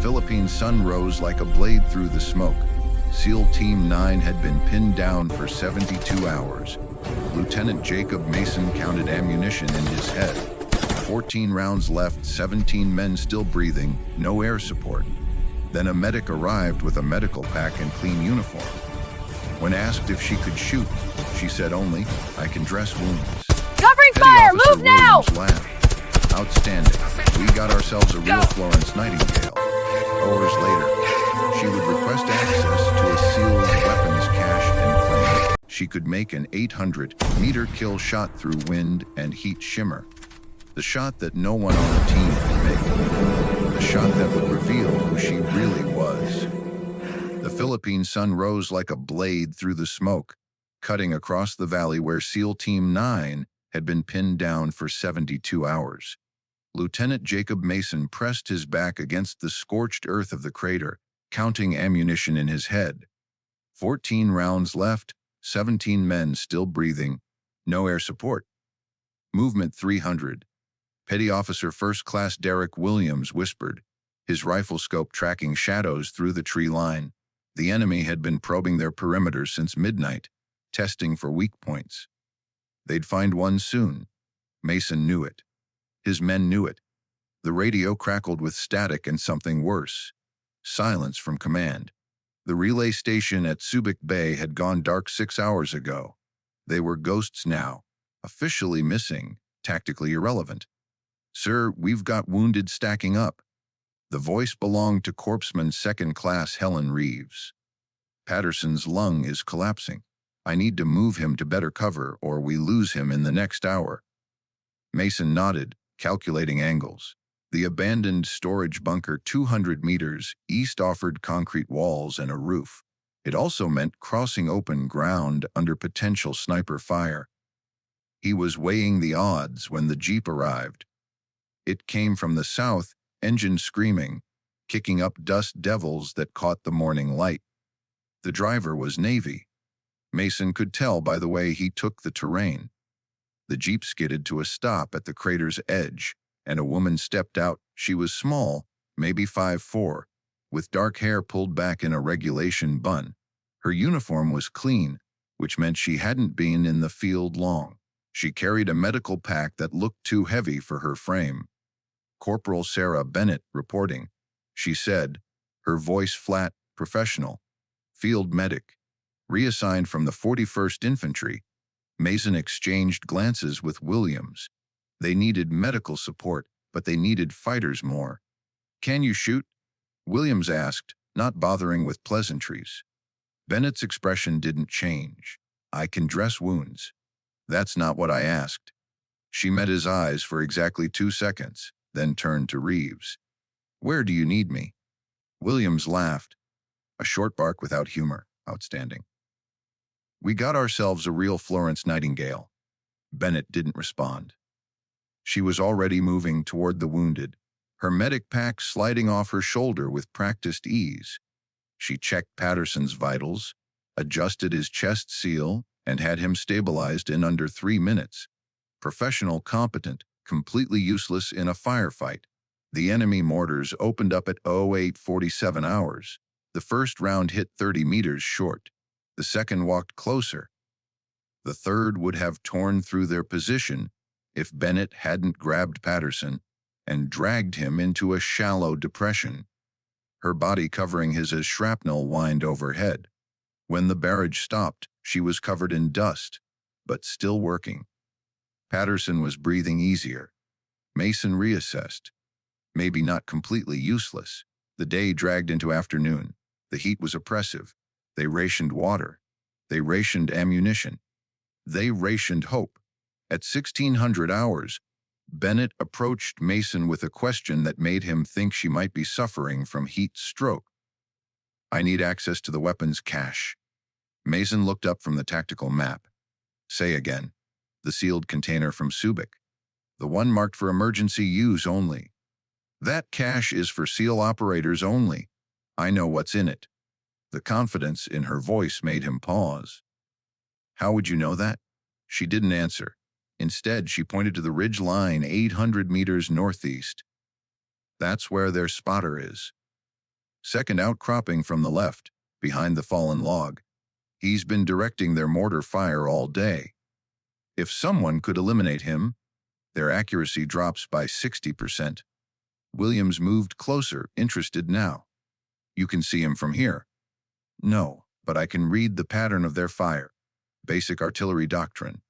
Philippine sun rose like a blade through the smoke. SEAL Team 9 had been pinned down for 72 hours. Lieutenant Jacob Mason counted ammunition in his head. 14 rounds left, 17 men still breathing, no air support. Then a medic arrived with a medical pack and clean uniform. When asked if she could shoot, she said only, "I can dress wounds." Covering Petty fire! Officer Move now! Williams laughed. Outstanding. We got ourselves a real Florence Nightingale. Hours later, she would request access to a SEAL's weapons cache and claim she could make an 800-meter kill shot through wind and heat shimmer. The shot that no one on the team could make. The shot that would reveal who she really was. The Philippine sun rose like a blade through the smoke, cutting across the valley where SEAL Team 9 had been pinned down for 72 hours. Lieutenant Jacob Mason pressed his back against the scorched earth of the crater, counting ammunition in his head. 14 rounds left, 17 men still breathing, no air support. Movement 300. Petty Officer First Class Derek Williams whispered, his rifle scope tracking shadows through the tree line. The enemy had been probing their perimeter since midnight, testing for weak points. They'd find one soon. Mason knew it. His men knew it. The radio crackled with static and something worse. Silence from command. The relay station at Sububi Bay had gone dark 6 hours ago. They were ghosts now, officially missing, tactically irrelevant. "Sir, we've got wounded stacking up." The voice belonged to Corpsman Second Class Helen Reeves. "Patterson's lung is collapsing. I need to move him to better cover or we lose him in the next hour." Mason nodded, calculating angles. The abandoned storage bunker 200 meters east offered concrete walls and a roof. It also meant crossing open ground under potential sniper fire. He was weighing the odds when the jeep arrived. It came from the south, engine screaming, kicking up dust devils that caught the morning light. The driver was Navy. Mason could tell by the way he took the terrain. The jeep skidded to a stop at the crater's edge, and a woman stepped out. She was small, maybe 5'4", with dark hair pulled back in a regulation bun. Her uniform was clean, which meant she hadn't been in the field long. She carried a medical pack that looked too heavy for her frame. "Corporal Sarah Bennett reporting," she said, her voice flat, professional. "Field medic. Reassigned from the 41st Infantry." Mason exchanged glances with Williams. They needed medical support, but they needed fighters more. "Can you shoot?" Williams asked, not bothering with pleasantries. Bennett's expression didn't change. "I can dress wounds." "That's not what I asked." She met his eyes for exactly 2 seconds, then turned to Reeves. "Where do you need me?" Williams laughed. A short bark without humor. Outstanding. "We got ourselves a real Florence Nightingale." Bennett didn't respond. She was already moving toward the wounded, her medic pack sliding off her shoulder with practiced ease. She checked Patterson's vitals, adjusted his chest seal, and had him stabilized in under 3 minutes. Professional, competent, completely useless in a firefight. The enemy mortars opened up at 08:47 hours. The first round hit 30 meters short. The second walked closer. The third would have torn through their position if Bennett hadn't grabbed Patterson and dragged him into a shallow depression. Her body covering his as shrapnel whined overhead. When the barrage stopped, she was covered in dust, but still working. Patterson was breathing easier. Mason reassessed. Maybe not completely useless. The day dragged into afternoon. The heat was oppressive. They rationed water. They rationed ammunition. They rationed hope. At 1600 hours, Bennett approached Mason with a question that made him think she might be suffering from heat stroke. "I need access to the weapons cache." Mason looked up from the tactical map. "Say again." "The sealed container from Subic. The one marked for emergency use only." "That cache is for SEAL operators only. I know what's in it." The confidence in her voice made him pause. "How would you know that?" She didn't answer. Instead, she pointed to the ridge line 800 meters northeast. "That's where their spotter is." Second outcropping from the left, behind the fallen log. He's been directing their mortar fire all day. If someone could eliminate him, their accuracy drops by 60%. Williams moved closer, interested now. You can see him from here. No, but I can read the pattern of their fire. Basic artillery doctrine.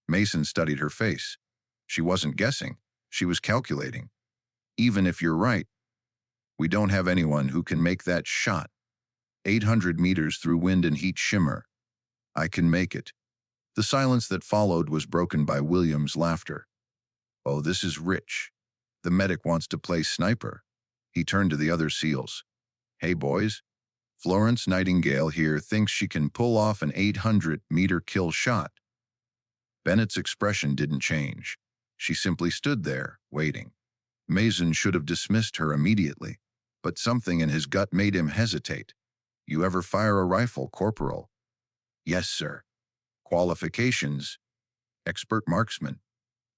Mason studied her face. She wasn't guessing. She was calculating. Even if you're right, we don't have anyone who can make that shot. 800 meters through wind and heat shimmer. I can make it. The silence that followed was broken by Williams' laughter. Oh, this is rich. The medic wants to play sniper. He turned to the other SEALs. Hey, boys. Florence Nightingale here thinks she can pull off an 800-meter kill shot. Bennett's expression didn't change. She simply stood there, waiting. Mason should have dismissed her immediately, but something in his gut made him hesitate. You ever fire a rifle, Corporal? Yes, sir. Qualifications? Expert marksman.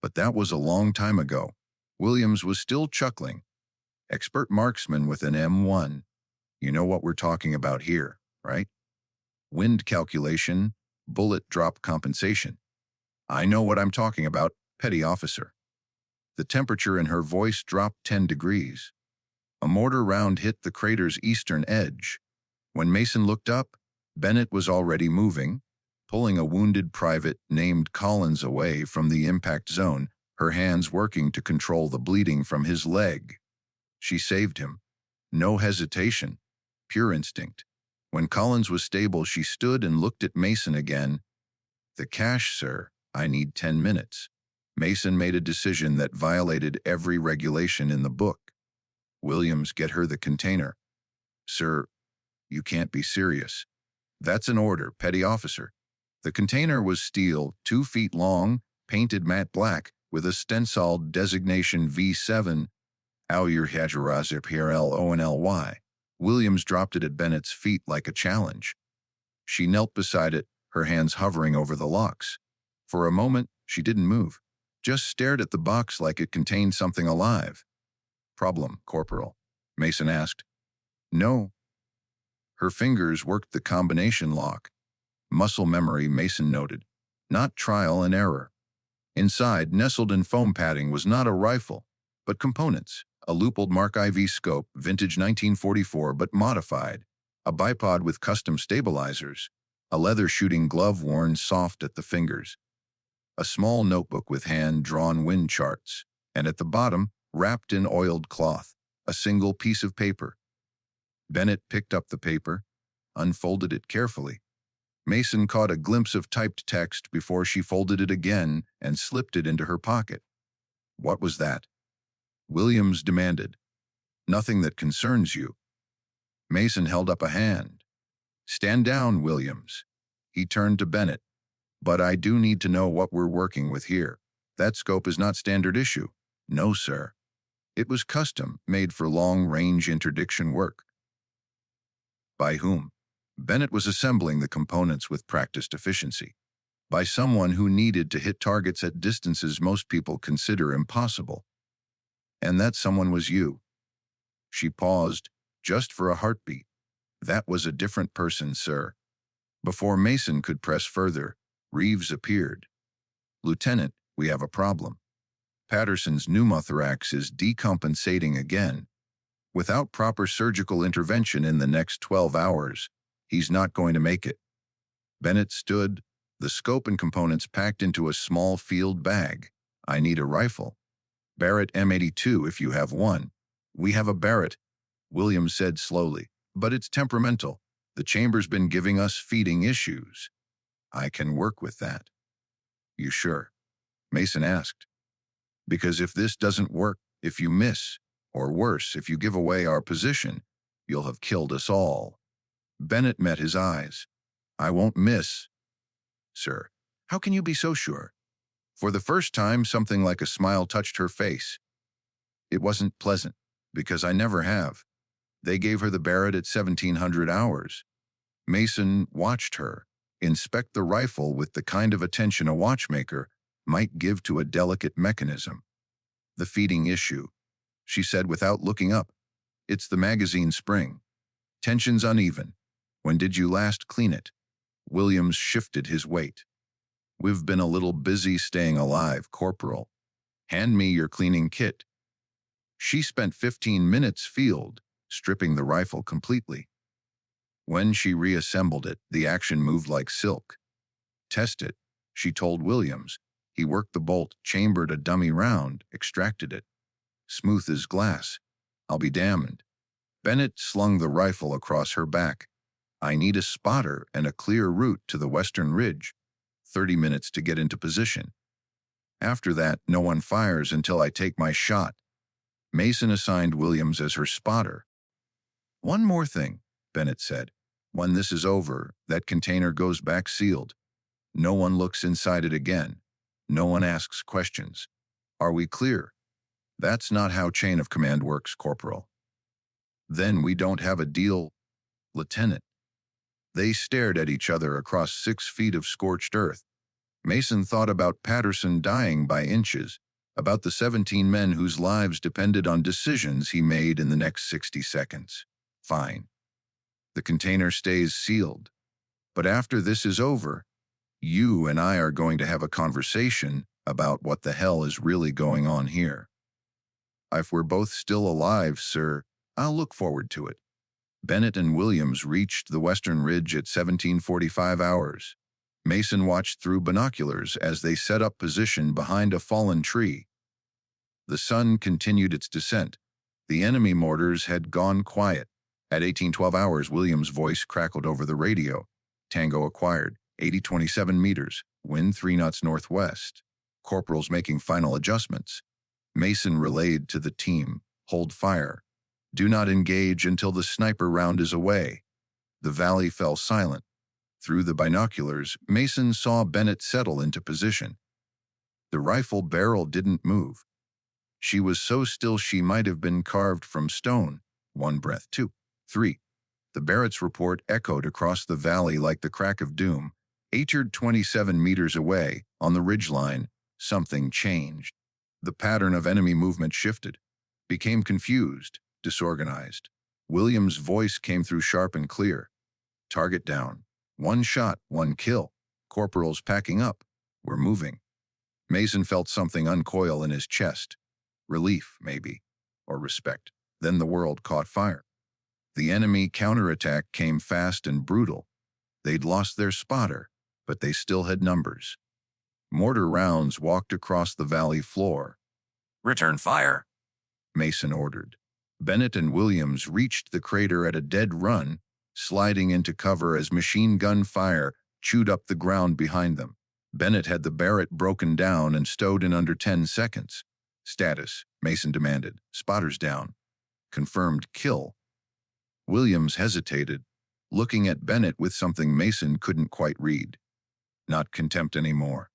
But that was a long time ago. Williams was still chuckling. Expert marksman with an M1. You know what we're talking about here, right? Wind calculation, bullet drop compensation. I know what I'm talking about, petty officer. The temperature in her voice dropped 10 degrees. A mortar round hit the crater's eastern edge. When Mason looked up, Bennett was already moving, pulling a wounded private named Collins away from the impact zone, her hands working to control the bleeding from his leg. She saved him. No hesitation, pure instinct. When Collins was stable, she stood and looked at Mason again. The cash, sir. I need 10 minutes. Mason made a decision that violated every regulation in the book. Williams, get her the container. Sir, you can't be serious. That's an order, petty officer. The container was steel, 2 feet long, painted matte black, with a stenciled designation V7, Auyerhagerazipirlonly. Williams dropped it at Bennett's feet like a challenge. She knelt beside it, her hands hovering over the locks. For a moment, she didn't move, just stared at the box like it contained something alive. Problem, Corporal? Mason asked. No. Her fingers worked the combination lock. Muscle memory, Mason noted. Not trial and error. Inside, nestled in foam padding, was not a rifle, but components. A Leupold Mark IV scope, vintage 1944 but modified. A bipod with custom stabilizers. A leather shooting glove worn soft at the fingers. A small notebook with hand-drawn wind charts. And at the bottom, wrapped in oiled cloth, a single piece of paper. Bennett picked up the paper, unfolded it carefully. Mason caught a glimpse of typed text before she folded it again and slipped it into her pocket. What was that? Williams demanded. Nothing that concerns you. Mason held up a hand. Stand down, Williams. He turned to Bennett. But I do need to know what we're working with here. That scope is not standard issue. No, sir. It was custom, made for long-range interdiction work. By whom? Bennett was assembling the components with practiced efficiency. By someone who needed to hit targets at distances most people consider impossible. And that someone was you. She paused, just for a heartbeat. That was a different person, sir. Before Mason could press further, Reeves appeared. Lieutenant, we have a problem. Patterson's pneumothorax is decompensating again. Without proper surgical intervention in the next 12 hours, he's not going to make it. Bennett stood, the scope and components packed into a small field bag. I need a rifle. Barrett M82 if you have one. We have a Barrett, Williams said slowly, but it's temperamental. The chamber's been giving us feeding issues. I can work with that. You sure? Mason asked. Because if this doesn't work, if you miss, or worse, if you give away our position, you'll have killed us all. Bennett met his eyes. I won't miss. Sir, how can you be so sure? For the first time, something like a smile touched her face. It wasn't pleasant, because I never have. They gave her the Barrett at 1700 hours. Mason watched her inspect the rifle with the kind of attention a watchmaker might give to a delicate mechanism. The feeding issue, she said without looking up. It's the magazine spring. Tension's uneven. When did you last clean it? Williams shifted his weight. We've been a little busy staying alive, Corporal. Hand me your cleaning kit. She spent 15 minutes field, stripping the rifle completely. When she reassembled it, the action moved like silk. Test it, she told Williams. He worked the bolt, chambered a dummy round, extracted it. Smooth as glass. I'll be damned. Bennett slung the rifle across her back. I need a spotter and a clear route to the western ridge. 30 minutes to get into position. After that, no one fires until I take my shot. Mason assigned Williams as her spotter. One more thing, Bennett said. When this is over, that container goes back sealed. No one looks inside it again. No one asks questions. Are we clear? That's not how chain of command works, Corporal. Then we don't have a deal, Lieutenant. They stared at each other across 6 feet of scorched earth. Mason thought about Patterson dying by inches, about the 17 men whose lives depended on decisions he made in the next 60 seconds. Fine. The container stays sealed. But after this is over, you and I are going to have a conversation about what the hell is really going on here. If we're both still alive, sir, I'll look forward to it. Bennett and Williams reached the western ridge at 1745 hours. Mason watched through binoculars as they set up position behind a fallen tree. The sun continued its descent. The enemy mortars had gone quiet. At 1812 hours, Williams' voice crackled over the radio. Tango acquired, 80-27 meters, wind 3 knots northwest. Corporals making final adjustments. Mason relayed to the team, hold fire. Do not engage until the sniper round is away. The valley fell silent. Through the binoculars, Mason saw Bennett settle into position. The rifle barrel didn't move. She was so still she might have been carved from stone. 1 breath, 2, 3. The Barrett's report echoed across the valley like the crack of doom. 27 meters away, on the ridgeline, something changed. The pattern of enemy movement shifted, became confused, disorganized. Williams' voice came through sharp and clear. Target down. 1 shot, 1 kill. Corporals packing up. We're moving. Mason felt something uncoil in his chest. Relief, maybe, or respect. Then the world caught fire. The enemy counterattack came fast and brutal. They'd lost their spotter, but they still had numbers. Mortar rounds walked across the valley floor. Return fire, Mason ordered. Bennett and Williams reached the crater at a dead run, sliding into cover as machine gun fire chewed up the ground behind them. Bennett had the Barrett broken down and stowed in under 10 seconds. Status, Mason demanded. Spotters down. Confirmed kill. Williams hesitated, looking at Bennett with something Mason couldn't quite read. Not contempt anymore.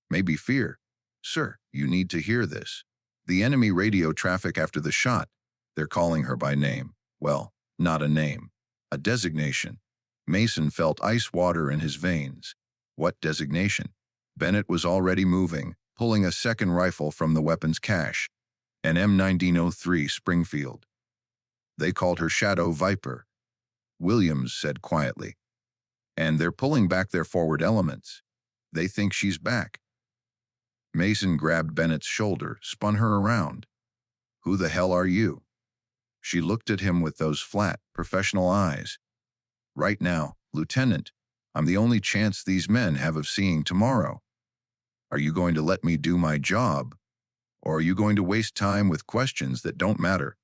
Maybe fear. Sir, you need to hear this. The enemy radio traffic after the shot. They're calling her by name. Well, not a name. A designation. Mason felt ice water in his veins. What designation? Bennett was already moving, pulling a second rifle from the weapons cache. An M1903 Springfield. They called her Shadow Viper. Williams said quietly. And they're pulling back their forward elements. They think she's back. Mason grabbed Bennett's shoulder, spun her around. Who the hell are you? She looked at him with those flat, professional eyes. Right now, Lieutenant, I'm the only chance these men have of seeing tomorrow. Are you going to let me do my job? Or are you going to waste time with questions that don't matter?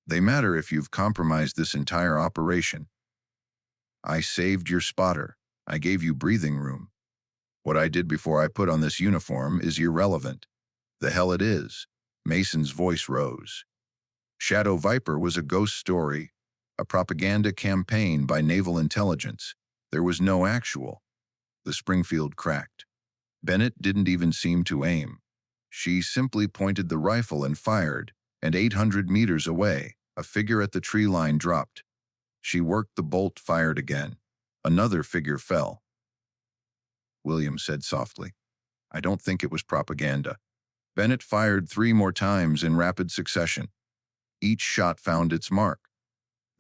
They matter if you've compromised this entire operation. I saved your spotter. I gave you breathing room. What I did before I put on this uniform is irrelevant. The hell it is. Mason's voice rose. Shadow Viper was a ghost story, a propaganda campaign by naval intelligence. There was no actual. The Springfield cracked. Bennett didn't even seem to aim. She simply pointed the rifle and fired, and 800 meters away, a figure at the tree line dropped. She worked the bolt, fired again. Another figure fell. Williams said softly, I don't think it was propaganda. Bennett fired 3 more times in rapid succession. Each shot found its mark.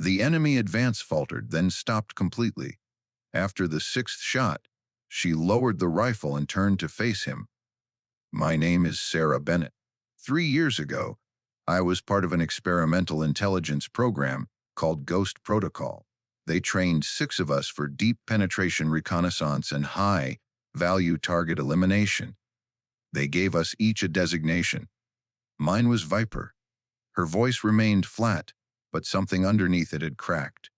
The enemy advance faltered, then stopped completely. After the sixth shot, she lowered the rifle and turned to face him. My name is Sarah Bennett. 3 years ago, I was part of an experimental intelligence program called Ghost Protocol. They trained 6 of us for deep penetration reconnaissance and high-value target elimination. They gave us each a designation. Mine was Viper. Her voice remained flat, but something underneath it had cracked.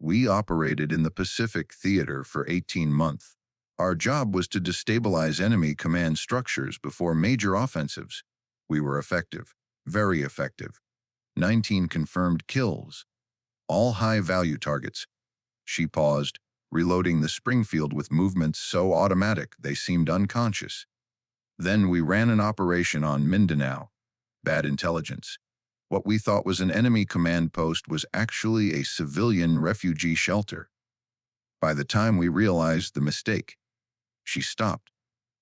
We operated in the Pacific Theater for 18 months. Our job was to destabilize enemy command structures before major offensives. We were effective, very effective. 19 confirmed kills, all high-value targets. She paused, reloading the Springfield with movements so automatic they seemed unconscious. Then we ran an operation on Mindanao. Bad intelligence. What we thought was an enemy command post was actually a civilian refugee shelter. By the time we realized the mistake, she stopped.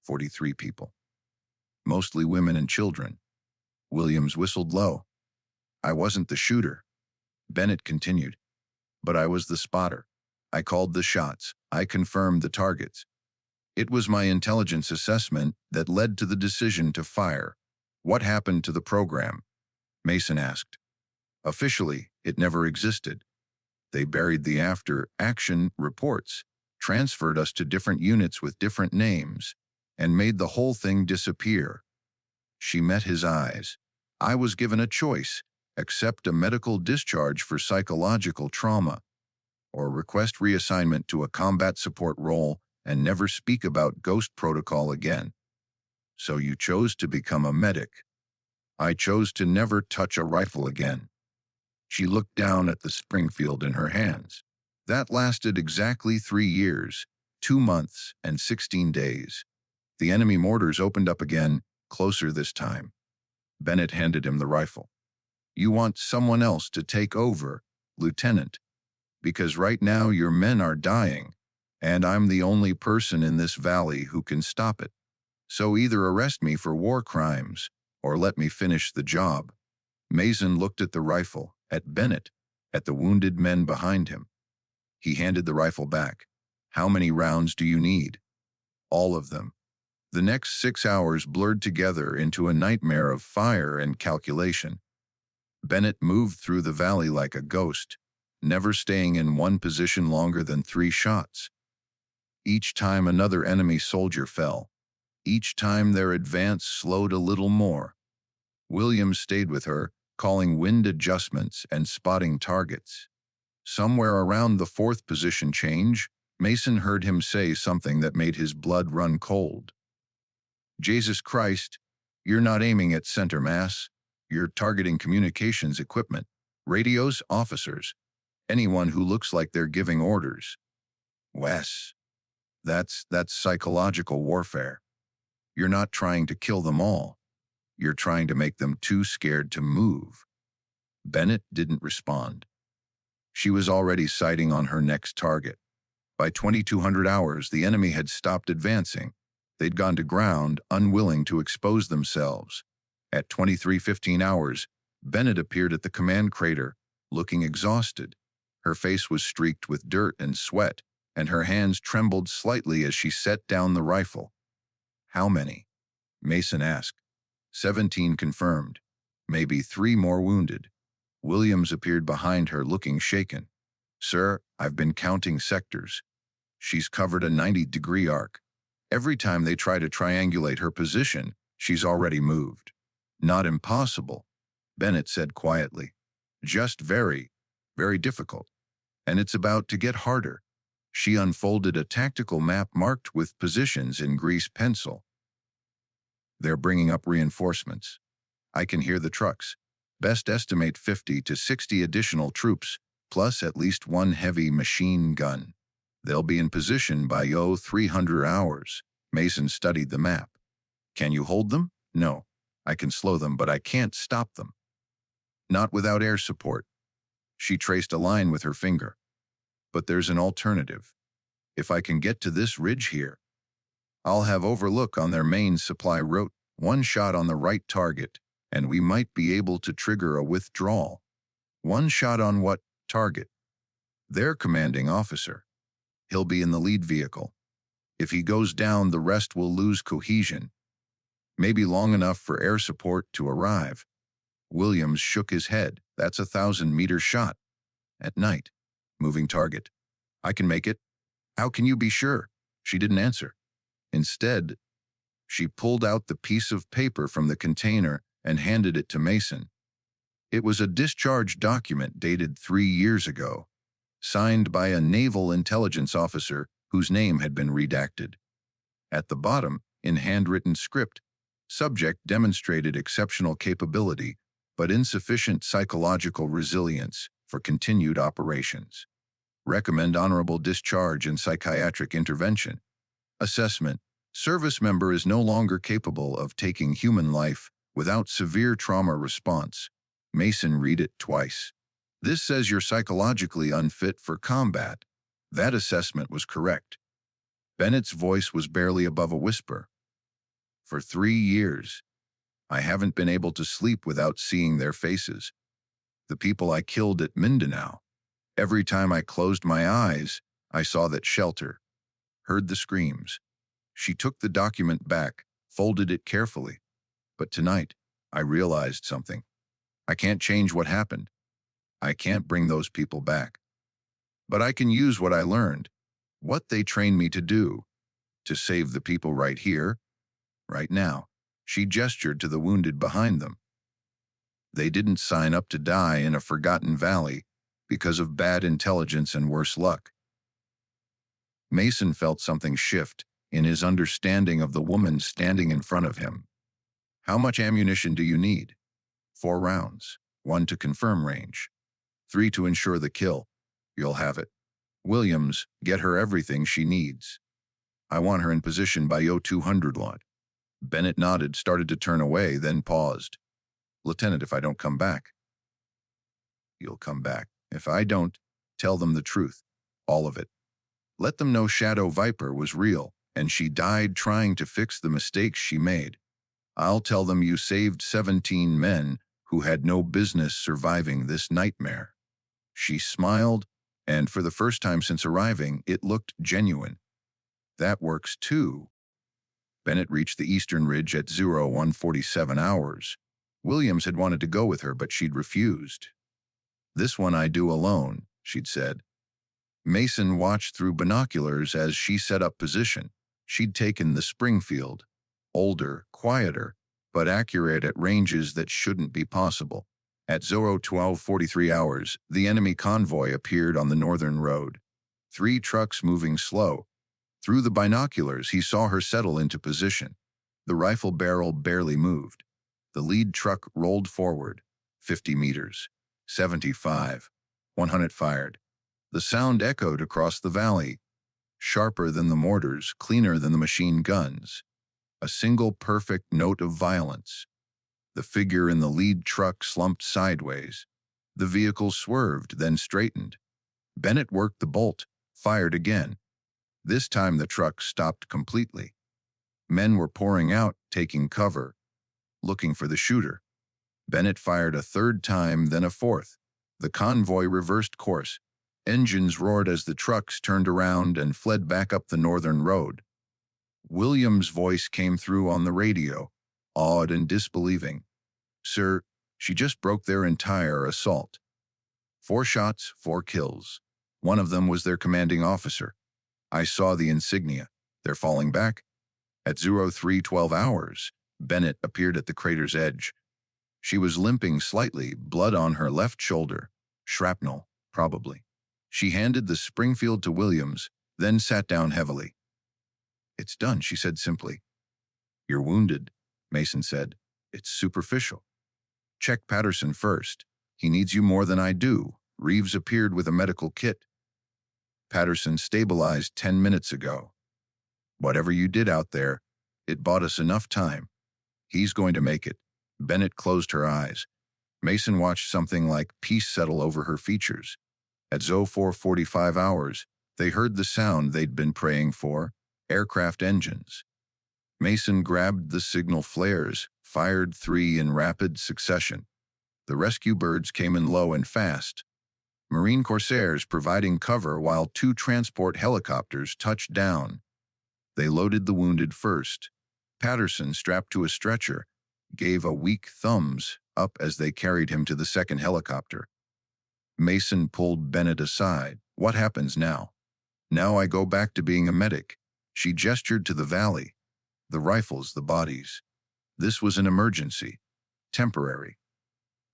43 people. Mostly women and children. Williams whistled low. I wasn't the shooter. Bennett continued. But I was the spotter. I called the shots. I confirmed the targets. It was my intelligence assessment that led to the decision to fire. What happened to the program? Mason asked. Officially, it never existed. They buried the after-action reports, transferred us to different units with different names, and made the whole thing disappear. She met his eyes. I was given a choice: accept a medical discharge for psychological trauma, or request reassignment to a combat support role and never speak about Ghost Protocol again. So you chose to become a medic. I chose to never touch a rifle again. She looked down at the Springfield in her hands. That lasted exactly 3 years, 2 months, and 16 days. The enemy mortars opened up again, closer this time. Bennett handed him the rifle. You want someone else to take over, Lieutenant, because right now your men are dying, and I'm the only person in this valley who can stop it. So either arrest me for war crimes, or let me finish the job. Mason looked at the rifle, at Bennett, at the wounded men behind him. He handed the rifle back. How many rounds do you need? All of them. The next 6 hours blurred together into a nightmare of fire and calculation. Bennett moved through the valley like a ghost, never staying in one position longer than 3 shots. Each time another enemy soldier fell. Each time their advance slowed a little more. Williams stayed with her, calling wind adjustments and spotting targets. Somewhere around the 4th position change, Mason heard him say something that made his blood run cold. Jesus Christ, you're not aiming at center mass. You're targeting communications equipment, radios, officers, anyone who looks like they're giving orders. Wes, that's psychological warfare. You're not trying to kill them all. You're trying to make them too scared to move. Bennett didn't respond. She was already sighting on her next target. By 2200 hours, the enemy had stopped advancing. They'd gone to ground, unwilling to expose themselves. At 23:15 hours, Bennett appeared at the command crater, looking exhausted. Her face was streaked with dirt and sweat, and her hands trembled slightly as she set down the rifle. How many? Mason asked. 17 confirmed. Maybe 3 more wounded. Williams appeared behind her, looking shaken. Sir, I've been counting sectors. She's covered a 90-degree arc. Every time they try to triangulate her position, she's already moved. Not impossible, Bennett said quietly. Just very, very difficult. And it's about to get harder. She unfolded a tactical map marked with positions in grease pencil. They're bringing up reinforcements. I can hear the trucks. Best estimate 50 to 60 additional troops, plus at least 1 heavy machine gun. They'll be in position by 300 hours. Mason studied the map. Can you hold them? No. I can slow them, but I can't stop them. Not without air support. She traced a line with her finger. But there's an alternative. If I can get to this ridge here, I'll have overlook on their main supply route, 1 shot on the right target, and we might be able to trigger a withdrawal. 1 shot on what? Target. Their commanding officer. He'll be in the lead vehicle. If he goes down, the rest will lose cohesion. Maybe long enough for air support to arrive. Williams shook his head. That's a 1,000-meter shot. At night. Moving target. I can make it. How can you be sure? She didn't answer. Instead, she pulled out the piece of paper from the container and handed it to Mason. It was a discharge document dated 3 years ago, signed by a naval intelligence officer whose name had been redacted. At the bottom, in handwritten script, subject demonstrated exceptional capability but insufficient psychological resilience for continued operations. Recommend honorable discharge and psychiatric intervention. Assessment. Service member is no longer capable of taking human life without severe trauma response. Mason read it twice. This says you're psychologically unfit for combat. That assessment was correct. Bennett's voice was barely above a whisper. For 3 years, I haven't been able to sleep without seeing their faces. The people I killed at Mindanao. Every time I closed my eyes, I saw that shelter, heard the screams. She took the document back, folded it carefully. But tonight, I realized something. I can't change what happened. I can't bring those people back. But I can use what I learned, what they trained me to do, to save the people right here, right now. She gestured to the wounded behind them. They didn't sign up to die in a forgotten valley because of bad intelligence and worse luck. Mason felt something shift in his understanding of the woman standing in front of him. How much ammunition do you need? 4 rounds, 1 to confirm range, 3 to ensure the kill. You'll have it. Williams, get her everything she needs. I want her in position by Yo 200 lot. Bennett nodded, started to turn away, then paused. Lieutenant, if I don't come back. You'll come back. If I don't, tell them the truth. All of it. Let them know Shadow Viper was real, and she died trying to fix the mistakes she made. I'll tell them you saved 17 men who had no business surviving this nightmare. She smiled, and for the first time since arriving, it looked genuine. That works too. Bennett reached the eastern ridge at 01:47 hours. Williams had wanted to go with her, but she'd refused. This one I do alone, she'd said. Mason watched through binoculars as she set up position. She'd taken the Springfield, older, quieter, but accurate at ranges that shouldn't be possible. At 0:12:43 hours, the enemy convoy appeared on the northern road. 3 trucks moving slow. Through the binoculars, he saw her settle into position. The rifle barrel barely moved. The lead truck rolled forward. 50 meters. 75. 100 fired. The sound echoed across the valley. Sharper than the mortars, cleaner than the machine guns. A single perfect note of violence. The figure in the lead truck slumped sideways. The vehicle swerved, then straightened. Bennett worked the bolt, fired again. This time the truck stopped completely. Men were pouring out, taking cover, looking for the shooter. Bennett fired a 3rd time, then a 4th. The convoy reversed course. Engines roared as the trucks turned around and fled back up the northern road. Williams' voice came through on the radio, awed and disbelieving. Sir, she just broke their entire assault. 4 shots, 4 kills. One of them was their commanding officer. I saw the insignia. They're falling back. At 03:12 hours, Bennett appeared at the crater's edge. She was limping slightly, blood on her left shoulder. Shrapnel, probably. She handed the Springfield to Williams, then sat down heavily. It's done, she said simply. You're wounded, Mason said. It's superficial. Check Patterson first. He needs you more than I do. Reeves appeared with a medical kit. Patterson stabilized 10 minutes ago. Whatever you did out there, it bought us enough time. He's going to make it. Bennett closed her eyes. Mason watched something like peace settle over her features. At 04:45 hours, they heard the sound they'd been praying for, aircraft engines. Mason grabbed the signal flares, fired 3 in rapid succession. The rescue birds came in low and fast. Marine Corsairs providing cover while 2 transport helicopters touched down. They loaded the wounded first. Patterson, strapped to a stretcher, gave a weak thumbs up as they carried him to the second helicopter. Mason pulled Bennett aside. What happens now? Now I go back to being a medic. She gestured to the valley. The rifles, the bodies. This was an emergency. Temporary.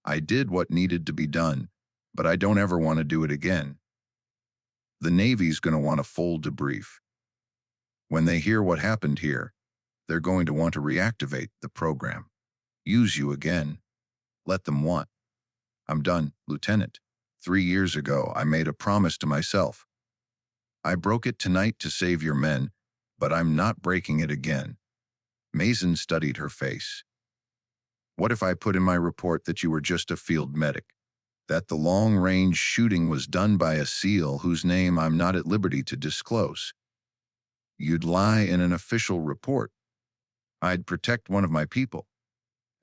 I did what needed to be done, but I don't ever want to do it again. The Navy's going to want a full debrief. When they hear what happened here, they're going to want to reactivate the program. Use you again. Let them want. I'm done, Lieutenant. 3 years ago, I made a promise to myself. I broke it tonight to save your men, but I'm not breaking it again. Mason studied her face. What if I put in my report that you were just a field medic? That the long-range shooting was done by a SEAL whose name I'm not at liberty to disclose? You'd lie in an official report. I'd protect one of my people.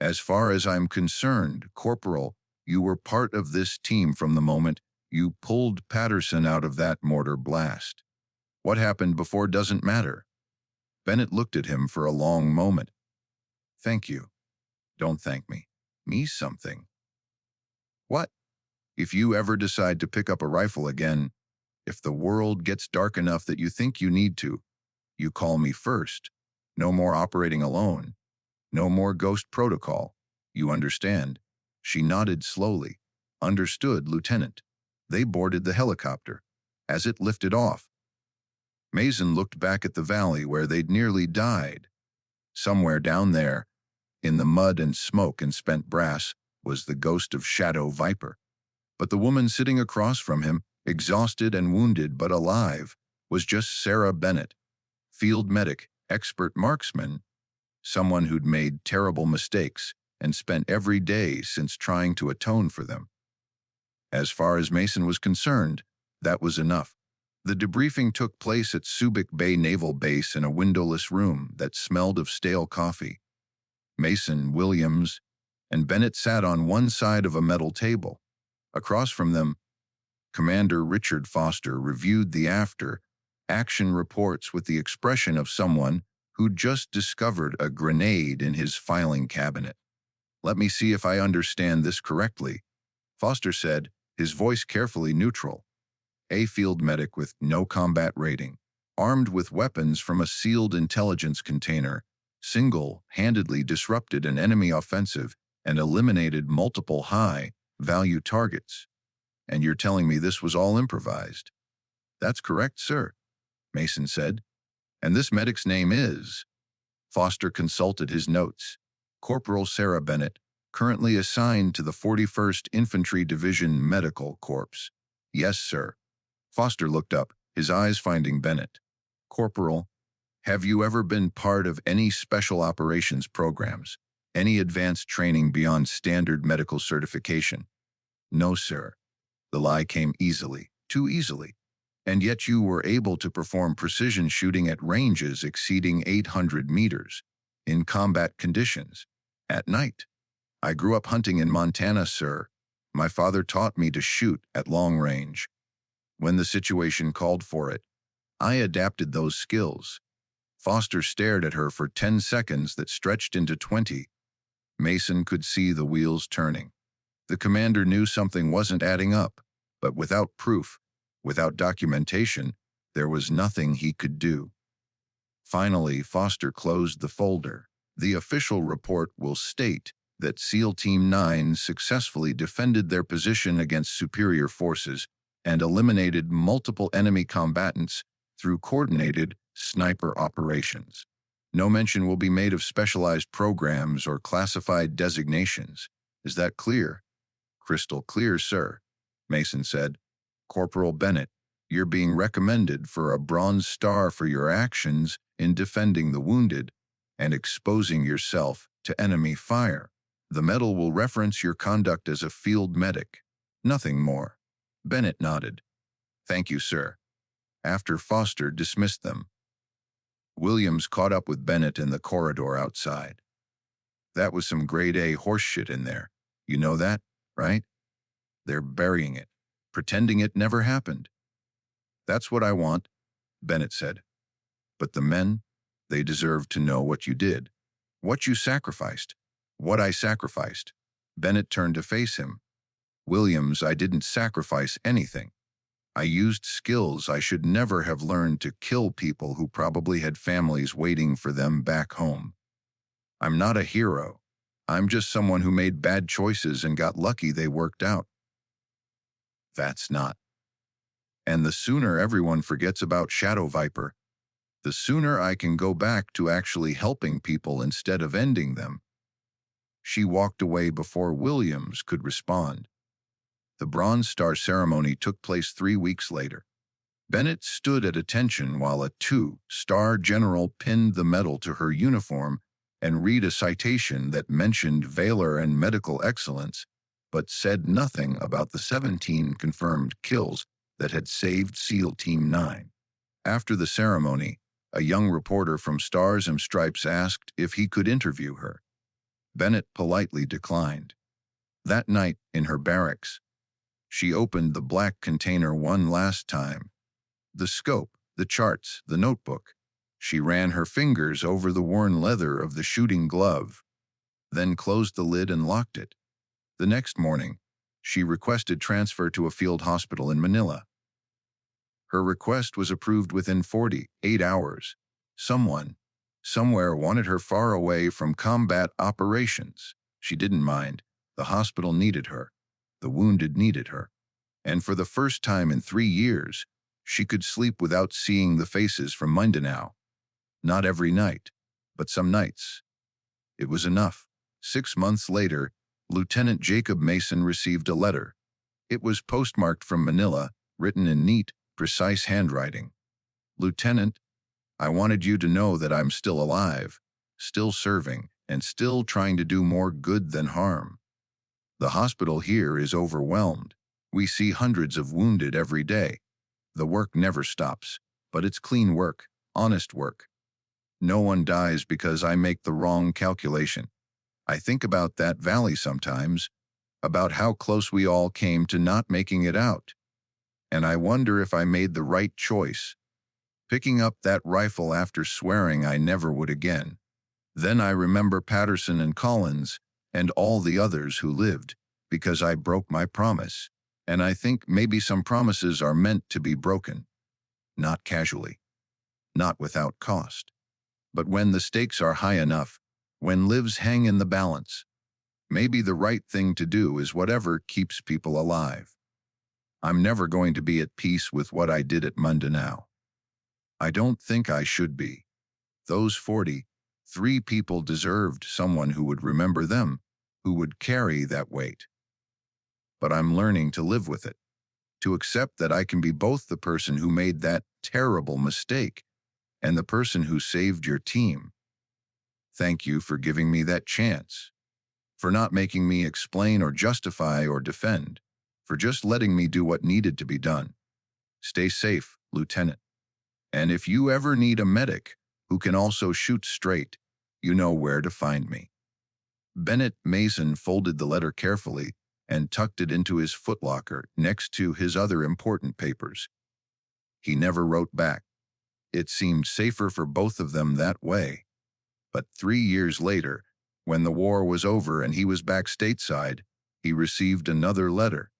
As far as I'm concerned, Corporal, you were part of this team from the moment you pulled Patterson out of that mortar blast. What happened before doesn't matter. Bennett looked at him for a long moment. Thank you. Don't thank me. Me something. What? If you ever decide to pick up a rifle again, if the world gets dark enough that you think you need to, you call me first. No more operating alone. No more ghost protocol. You understand? She nodded slowly. Understood, Lieutenant. They boarded the helicopter. As it lifted off, Mason looked back at the valley where they'd nearly died. Somewhere down there, in the mud and smoke and spent brass, was the ghost of Shadow Viper. But the woman sitting across from him, exhausted and wounded but alive, was just Sarah Bennett, field medic, expert marksman, someone who'd made terrible mistakes and spent every day since trying to atone for them. As far as Mason was concerned, that was enough. The debriefing took place at Sububi Bay Naval Base in a windowless room that smelled of stale coffee. Mason, Williams, and Bennett sat on one side of a metal table. Across from them, Commander Richard Foster reviewed the after-action reports with the expression of someone who'd just discovered a grenade in his filing cabinet. Let me see if I understand this correctly, Foster said, his voice carefully neutral. A field medic with no combat rating, armed with weapons from a sealed intelligence container, single-handedly disrupted an enemy offensive and eliminated multiple high-value targets. And you're telling me this was all improvised? That's correct, sir, Mason said. And this medic's name is... Foster consulted his notes. Corporal Sarah Bennett, currently assigned to the 41st Infantry Division Medical Corps. Yes, sir. Foster looked up, his eyes finding Bennett. Corporal, have you ever been part of any special operations programs, any advanced training beyond standard medical certification? No, sir. The lie came easily, too easily. And yet you were able to perform precision shooting at ranges exceeding 800 meters, in combat conditions, at night. I grew up hunting in Montana, sir. My father taught me to shoot at long range. When the situation called for it, I adapted those skills. Foster stared at her for 10 seconds that stretched into 20. Mason could see the wheels turning. The commander knew something wasn't adding up, but without proof, without documentation, there was nothing he could do. Finally, Foster closed the folder. The official report will state that SEAL Team 9 successfully defended their position against superior forces and eliminated multiple enemy combatants through coordinated sniper operations. No mention will be made of specialized programs or classified designations. Is that clear? Crystal clear, sir, Mason said. Corporal Bennett, you're being recommended for a Bronze Star for your actions in defending the wounded and exposing yourself to enemy fire. The medal will reference your conduct as a field medic. Nothing more. Bennett nodded. Thank you, sir. After Foster dismissed them, Williams caught up with Bennett in the corridor outside. That was some grade A horseshit in there. You know that, right? They're burying it. pretending it never happened. That's what I want, Bennett said. But the men, they deserve to know what you did. What you sacrificed. What I sacrificed. Bennett turned to face him. Williams, I didn't sacrifice anything. I used skills I should never have learned to kill people who probably had families waiting for them back home. I'm not a hero. I'm just someone who made bad choices and got lucky they worked out. That's not. And the sooner everyone forgets about Shadow Viper, the sooner I can go back to actually helping people instead of ending them. She walked away before Williams could respond. The Bronze Star ceremony took place 3 weeks later. Bennett stood at attention while a 2-star general pinned the medal to her uniform and read a citation that mentioned valor and medical excellence, but said nothing about the 17 confirmed kills that had saved SEAL Team 9. After the ceremony, a young reporter from Stars and Stripes asked if he could interview her. Bennett politely declined. That night, in her barracks, she opened the black container one last time. The scope, the charts, the notebook. She ran her fingers over the worn leather of the shooting glove, then closed the lid and locked it. The next morning, she requested transfer to a field hospital in Manila. Her request was approved within 48 hours. Someone, somewhere wanted her far away from combat operations. She didn't mind. The hospital needed her. The wounded needed her. And for the first time in 3 years, she could sleep without seeing the faces from Mindanao. Not every night, but some nights. It was enough. 6 months later, Lieutenant Jacob Mason received a letter. It was postmarked from Manila, written in neat, precise handwriting. Lieutenant, I wanted you to know that I'm still alive, still serving, and still trying to do more good than harm. The hospital here is overwhelmed. We see hundreds of wounded every day. The work never stops, but it's clean work, honest work. No one dies because I make the wrong calculation. I think about that valley sometimes, about how close we all came to not making it out. And I wonder if I made the right choice, picking up that rifle after swearing I never would again. Then I remember Patterson and Collins and all the others who lived, because I broke my promise. And I think maybe some promises are meant to be broken. Not casually. Not without cost. But when the stakes are high enough, when lives hang in the balance, maybe the right thing to do is whatever keeps people alive. I'm never going to be at peace with what I did at Mindanao. I don't think I should be. Those 43 people deserved someone who would remember them, who would carry that weight. But I'm learning to live with it, to accept that I can be both the person who made that terrible mistake and the person who saved your team. Thank you for giving me that chance, for not making me explain or justify or defend, for just letting me do what needed to be done. Stay safe, Lieutenant. And if you ever need a medic who can also shoot straight, you know where to find me. Bennett Mason folded the letter carefully and tucked it into his footlocker next to his other important papers. He never wrote back. It seemed safer for both of them that way. But 3 years later, when the war was over and he was back stateside, he received another letter.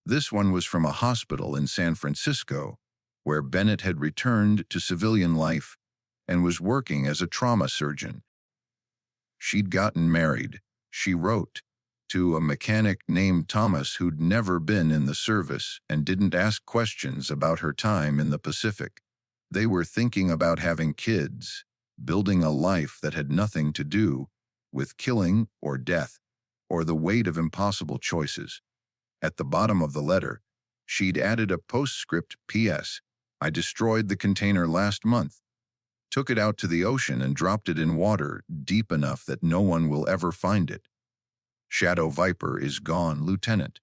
This one was from a hospital in San Francisco, where Bennett had returned to civilian life and was working as a trauma surgeon. She'd gotten married, she wrote, to a mechanic named Thomas who'd never been in the service and didn't ask questions about her time in the Pacific. They were thinking about having kids, building a life that had nothing to do with killing or death or the weight of impossible choices. At the bottom of the letter, she'd added a postscript P.S. I destroyed the container last month, took it out to the ocean and dropped it in water deep enough that no one will ever find it. Shadow Viper is gone, Lieutenant.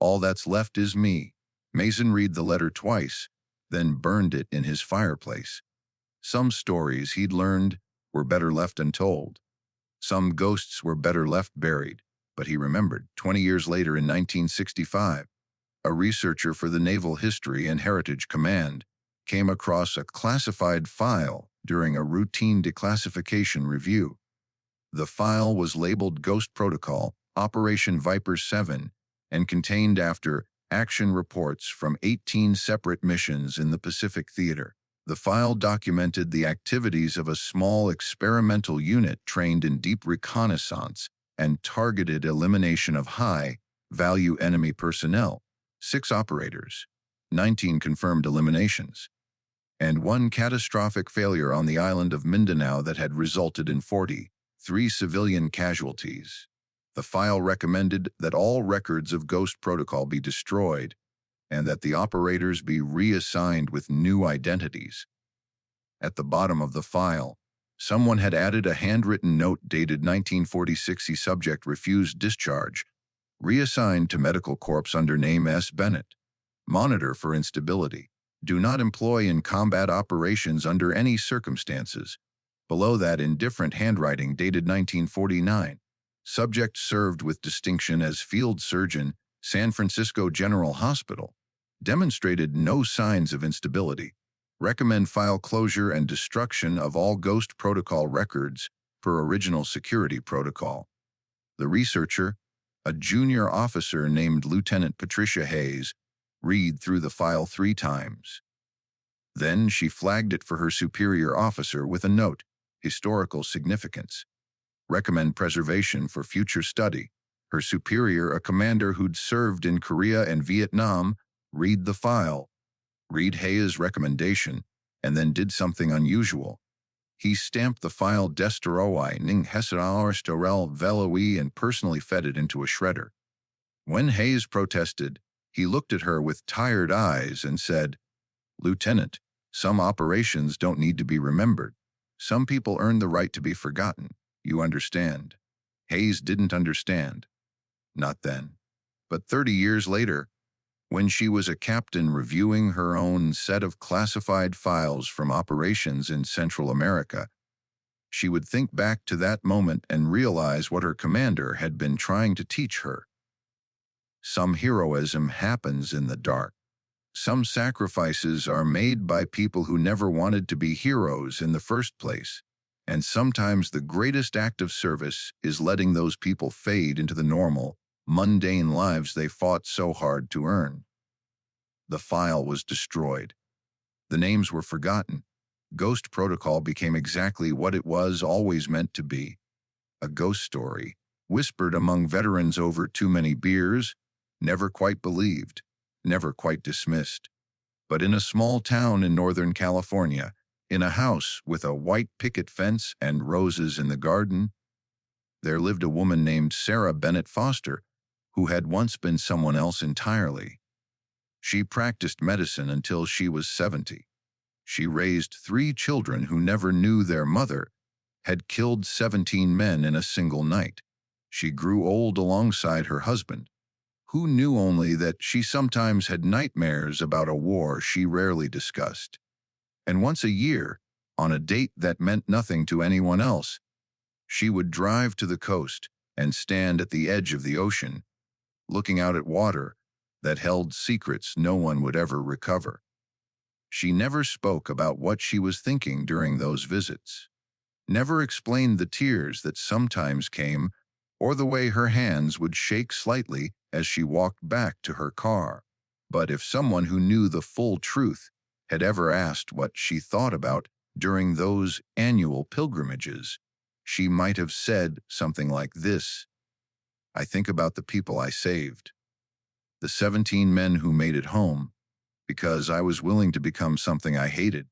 All that's left is me. Mason read the letter twice, then burned it in his fireplace. Some stories he'd learned were better left untold. Some ghosts were better left buried, but he remembered 20 years later in 1965, A researcher for the Naval History and Heritage Command came across a classified file during a routine declassification review. The file was labeled Ghost Protocol, Operation Viper 7, and contained after action reports from 18 separate missions in the Pacific Theater. The file documented the activities of a small experimental unit trained in deep reconnaissance and targeted elimination of high-value enemy personnel, 6 operators, 19 confirmed eliminations, and 1 catastrophic failure on the island of Mindanao that had resulted in 43 civilian casualties. The file recommended that all records of Ghost Protocol be destroyed and that the operators be reassigned with new identities. At the bottom of the file, someone had added a handwritten note dated 1946. The subject refused discharge, reassigned to Medical Corps under name S. Bennett. Monitor for instability. Do not employ in combat operations under any circumstances. Below that, in different handwriting dated 1949. Subject served with distinction as field surgeon, San Francisco General Hospital. Demonstrated no signs of instability. Recommend file closure and destruction of all Ghost Protocol records per original security protocol. The researcher, a junior officer named Lieutenant Patricia Hayes, read through the file 3 times. Then she flagged it for her superior officer with a note, historical significance. Recommend preservation for future study. Her superior, a commander who'd served in Korea and Vietnam, read the file, read Hayes' recommendation, and then did something unusual. He stamped the file Desteroi Ning Hesar Storel Veloi and personally fed it into a shredder. When Hayes protested, he looked at her with tired eyes and said, "Lieutenant, some operations don't need to be remembered. Some people earn the right to be forgotten. You understand?" Hayes didn't understand. Not then. But 30 years later, when she was a captain reviewing her own set of classified files from operations in Central America, she would think back to that moment and realize what her commander had been trying to teach her. Some heroism happens in the dark. Some sacrifices are made by people who never wanted to be heroes in the first place. And sometimes the greatest act of service is letting those people fade into the normal, mundane lives they fought so hard to earn. The file was destroyed. The names were forgotten. Ghost Protocol became exactly what it was always meant to be. A ghost story, whispered among veterans over too many beers, never quite believed, never quite dismissed. But in a small town in Northern California, in a house with a white picket fence and roses in the garden, there lived a woman named Sarah Bennett Foster, who had once been someone else entirely. She practiced medicine until she was 70. She raised 3 children who never knew their mother, had killed 17 men in a single night. She grew old alongside her husband, who knew only that she sometimes had nightmares about a war she rarely discussed. And once a year, on a date that meant nothing to anyone else, she would drive to the coast and stand at the edge of the ocean, looking out at water that held secrets no one would ever recover. She never spoke about what she was thinking during those visits, never explained the tears that sometimes came or the way her hands would shake slightly as she walked back to her car. But if someone who knew the full truth had ever asked what she thought about during those annual pilgrimages, she might have said something like this: "I think about the people I saved, the 17 men who made it home, because I was willing to become something I hated.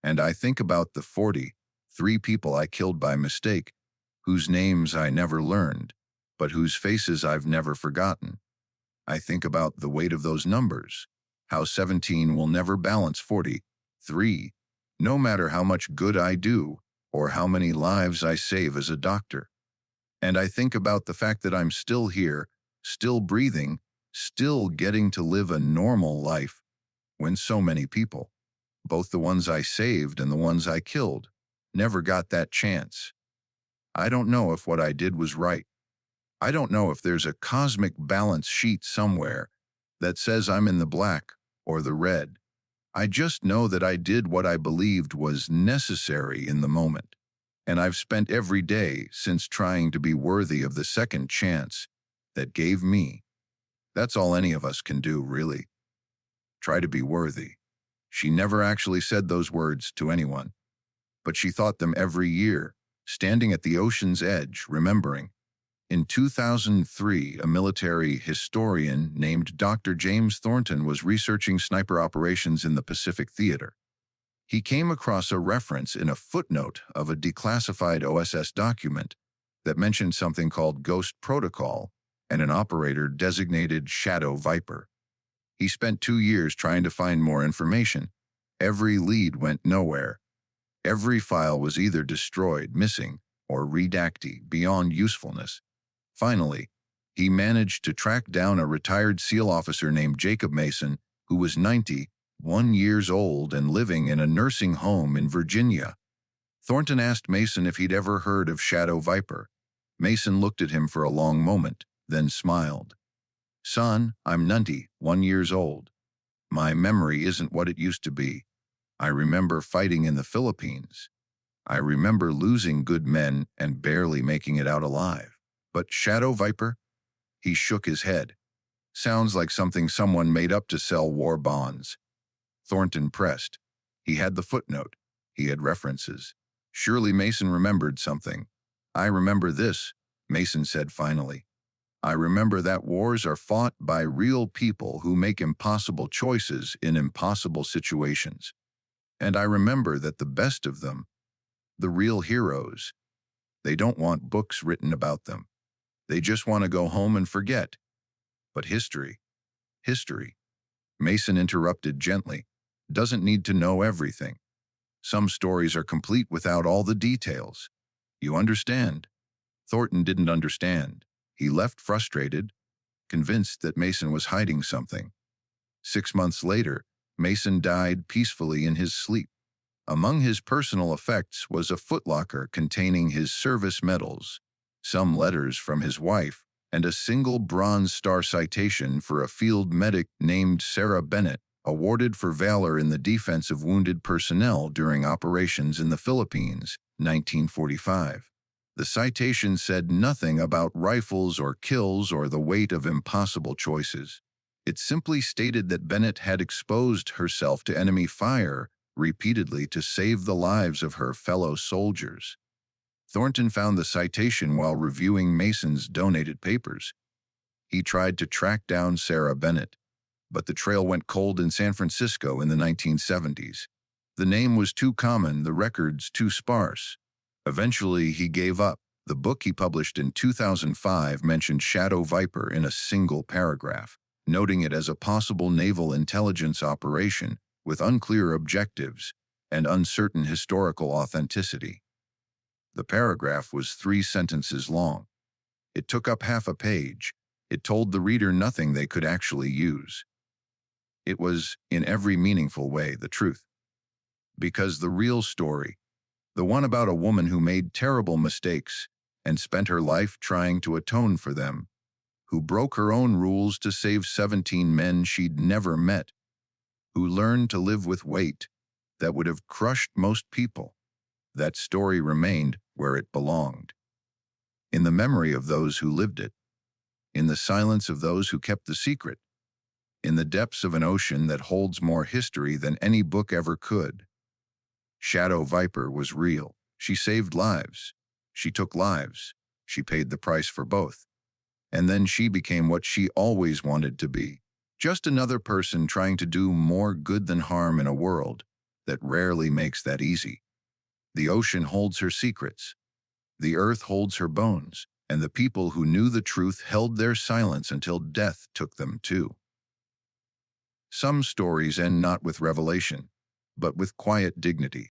And I think about the 43 people I killed by mistake, whose names I never learned, but whose faces I've never forgotten. I think about the weight of those numbers, how 17 will never balance 43, no matter how much good I do or how many lives I save as a doctor. And I think about the fact that I'm still here, still breathing, still getting to live a normal life, when so many people, both the ones I saved and the ones I killed, never got that chance. I don't know if what I did was right. I don't know if there's a cosmic balance sheet somewhere that says I'm in the black or the red. I just know that I did what I believed was necessary in the moment. And I've spent every day since trying to be worthy of the second chance that gave me. That's all any of us can do, really. Try to be worthy. She never actually said those words to anyone, but she thought them every year, standing at the ocean's edge, remembering. In 2003, a military historian named Dr. James Thornton was researching sniper operations in the Pacific Theater. He came across a reference in a footnote of a declassified OSS document that mentioned something called Ghost Protocol and an operator designated Shadow Viper. He spent 2 years trying to find more information. Every lead went nowhere. Every file was either destroyed, missing, or redacted beyond usefulness. Finally, he managed to track down a retired SEAL officer named Jacob Mason, who was 91 years old and living in a nursing home in Virginia. Thornton asked Mason if he'd ever heard of Shadow Viper. Mason looked at him for a long moment, then smiled. "Son, I'm 91 years old. My memory isn't what it used to be. I remember fighting in the Philippines. I remember losing good men and barely making it out alive. But Shadow Viper?" He shook his head. "Sounds like something someone made up to sell war bonds." Thornton pressed. He had the footnote. He had references. Surely Mason remembered something. "I remember this," Mason said finally. "I remember that wars are fought by real people who make impossible choices in impossible situations. And I remember that the best of them, the real heroes, they don't want books written about them. They just want to go home and forget. But history, Mason interrupted gently, doesn't need to know everything. Some stories are complete without all the details. You understand?" Thornton didn't understand. He left frustrated, convinced that Mason was hiding something. 6 months later, Mason died peacefully in his sleep. Among his personal effects was a footlocker containing his service medals, some letters from his wife, and a single Bronze Star citation for a field medic named Sarah Bennett, awarded for valor in the defense of wounded personnel during operations in the Philippines, 1945. The citation said nothing about rifles or kills or the weight of impossible choices. It simply stated that Bennett had exposed herself to enemy fire repeatedly to save the lives of her fellow soldiers. Thornton found the citation while reviewing Mason's donated papers. He tried to track down Sarah Bennett, but the trail went cold in San Francisco in the 1970s. The name was too common, the records too sparse. Eventually, he gave up. The book he published in 2005 mentioned Shadow Viper in a single paragraph, noting it as a possible naval intelligence operation with unclear objectives and uncertain historical authenticity. The paragraph was 3 sentences long. It took up half a page. It told the reader nothing they could actually use. It was, in every meaningful way, the truth. Because the real story, the one about a woman who made terrible mistakes and spent her life trying to atone for them, who broke her own rules to save 17 men she'd never met, who learned to live with weight that would have crushed most people, that story remained where it belonged. In the memory of those who lived it, in the silence of those who kept the secret, in the depths of an ocean that holds more history than any book ever could. Shadow Viper was real. She saved lives. She took lives. She paid the price for both. And then she became what she always wanted to be, just another person trying to do more good than harm in a world that rarely makes that easy. The ocean holds her secrets. The earth holds her bones, and the people who knew the truth held their silence until death took them too. Some stories end not with revelation, but with quiet dignity.